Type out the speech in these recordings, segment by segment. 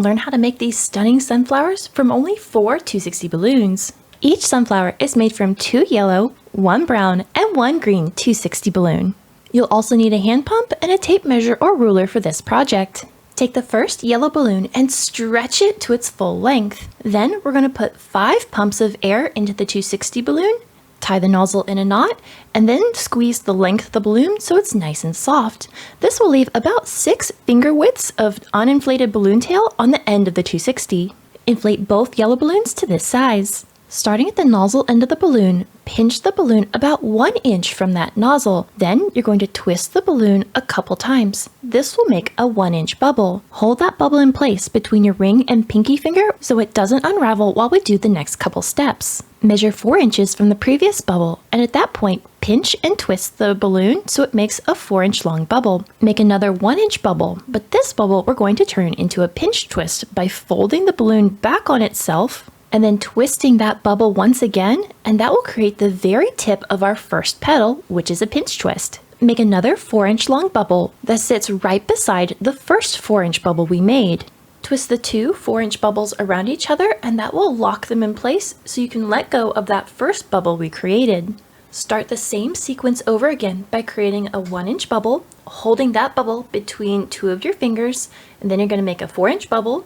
learn how to make these stunning sunflowers from only 4 260 balloons. Each sunflower is made from 2 yellow, 1 brown, and 1 green 260 balloon. You'll also need a hand pump and a tape measure or ruler for this project. Take the first yellow balloon and stretch it to its full length. Then we're going to put 5 pumps of air into the 260 balloon, tie the nozzle in a knot, and then squeeze the length of the balloon so it's nice and soft. This will leave about 6 finger widths of uninflated balloon tail on the end of the 260. Inflate both yellow balloons to this size. Starting at the nozzle end of the balloon, pinch the balloon about 1 inch from that nozzle. Then you're going to twist the balloon a couple times. This will make a 1-inch bubble. Hold that bubble in place between your ring and pinky finger so it doesn't unravel while we do the next couple steps. Measure 4 inches from the previous bubble, and at that point, pinch and twist the balloon so it makes a 4-inch long bubble. Make another 1-inch bubble, but this bubble we're going to turn into a pinch twist by folding the balloon back on itself and then twisting that bubble once again, and that will create the very tip of our first petal, which is a pinch twist. Make another 4-inch long bubble that sits right beside the first 4-inch bubble we made. Twist the 2 4-inch bubbles around each other, and that will lock them in place so you can let go of that first bubble we created. Start the same sequence over again by creating a 1-inch bubble, holding that bubble between 2 of your fingers, and then you're going to make a 4-inch bubble,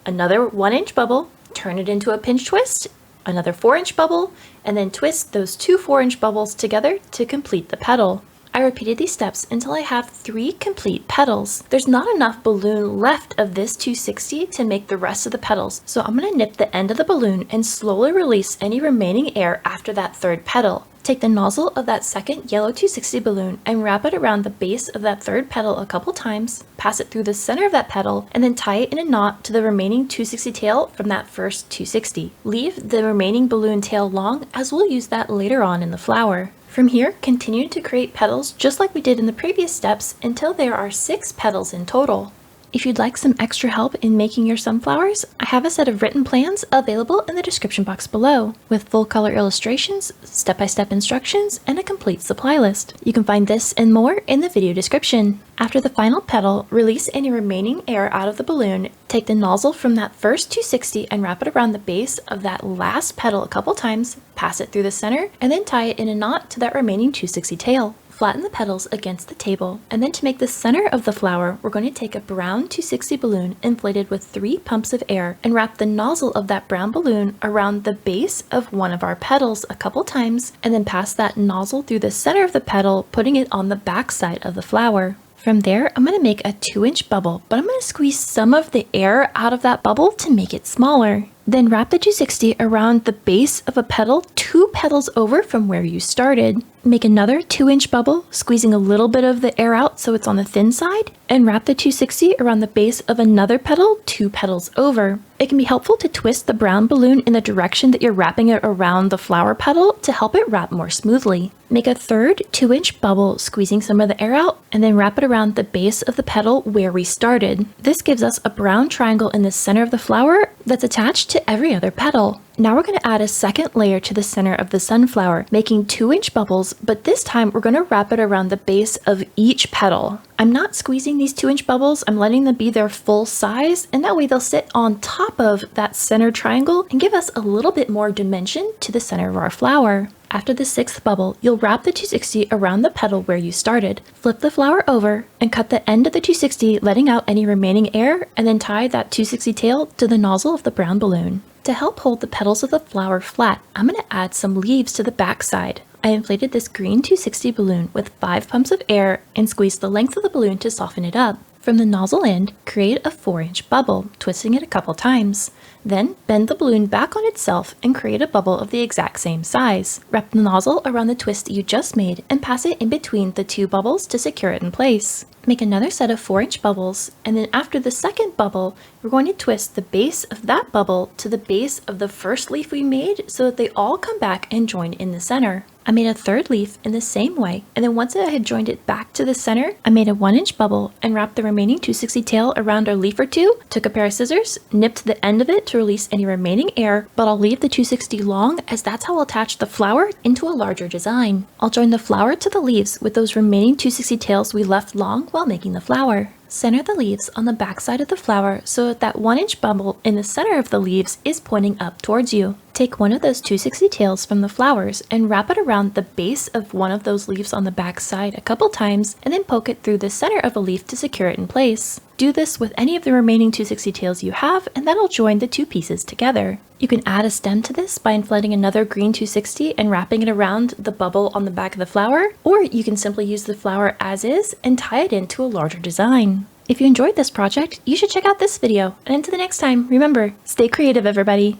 another 1-inch bubble, turn it into a pinch twist, another 4-inch bubble, and then twist those 2 4-inch bubbles together to complete the petal. I repeated these steps until I have 3 complete petals. There's not enough balloon left of this 260 to make the rest of the petals, so I'm going to nip the end of the balloon and slowly release any remaining air after that 3rd petal. Take the nozzle of that second yellow 260 balloon and wrap it around the base of that 3rd petal a couple times, pass it through the center of that petal, and then tie it in a knot to the remaining 260 tail from that first 260. Leave the remaining balloon tail long, as we'll use that later on in the flower. From here, continue to create petals just like we did in the previous steps until there are 6 petals in total. If you'd like some extra help in making your sunflowers, I have a set of written plans available in the description box below, with full color illustrations, step-by-step instructions, and a complete supply list. You can find this and more in the video description. After the final petal, release any remaining air out of the balloon, take the nozzle from that first 260 and wrap it around the base of that last petal a couple times, pass it through the center, and then tie it in a knot to that remaining 260 tail. Flatten the petals against the table, and then to make the center of the flower, we're going to take a brown 260 balloon inflated with 3 pumps of air and wrap the nozzle of that brown balloon around the base of one of our petals a couple times, and then pass that nozzle through the center of the petal, putting it on the back side of the flower. From there, I'm going to make a 2-inch bubble, but I'm going to squeeze some of the air out of that bubble to make it smaller. Then wrap the 260 around the base of a petal 2 petals over from where you started. Make another 2-inch bubble, squeezing a little bit of the air out so it's on the thin side, and wrap the 260 around the base of another petal 2 petals over. It can be helpful to twist the brown balloon in the direction that you're wrapping it around the flower petal to help it wrap more smoothly. Make a third 2-inch bubble, squeezing some of the air out, and then wrap it around the base of the petal where we started. This gives us a brown triangle in the center of the flower that's attached to every other petal. Now we're going to add a second layer to the center of the sunflower, making 2-inch bubbles, but this time we're going to wrap it around the base of each petal. I'm not squeezing these 2-inch bubbles, I'm letting them be their full size, and that way they'll sit on top of that center triangle and give us a little bit more dimension to the center of our flower. After the 6th bubble, you'll wrap the 260 around the petal where you started. Flip the flower over and cut the end of the 260, letting out any remaining air, and then tie that 260 tail to the nozzle of the brown balloon. To help hold the petals of the flower flat, I'm going to add some leaves to the back side. I inflated this green 260 balloon with 5 pumps of air and squeezed the length of the balloon to soften it up. From the nozzle end, create a 4-inch bubble, twisting it a couple times. Then bend the balloon back on itself and create a bubble of the exact same size. Wrap the nozzle around the twist you just made and pass it in between the 2 bubbles to secure it in place. Make another set of 4-inch bubbles, and then after the second bubble, we're going to twist the base of that bubble to the base of the first leaf we made so that they all come back and join in the center. I made a 3rd leaf in the same way, and then once I had joined it back to the center, I made a 1-inch bubble and wrapped the remaining 260 tail around a leaf or 2, took a pair of scissors, nipped the end of it to release any remaining air, but I'll leave the 260 long as that's how I'll attach the flower into a larger design. I'll join the flower to the leaves with those remaining 260 tails we left long while making the flower. Center the leaves on the back side of the flower so that 1-inch bubble in the center of the leaves is pointing up towards you. Take one of those 260 tails from the flowers and wrap it around the base of one of those leaves on the back side a couple times, and then poke it through the center of a leaf to secure it in place. Do this with any of the remaining 260 tails you have, and that'll join the two pieces together. You can add a stem to this by inflating another green 260 and wrapping it around the bubble on the back of the flower, or you can simply use the flower as is and tie it into a larger design. If you enjoyed this project, you should check out this video, and until the next time, remember, stay creative everybody!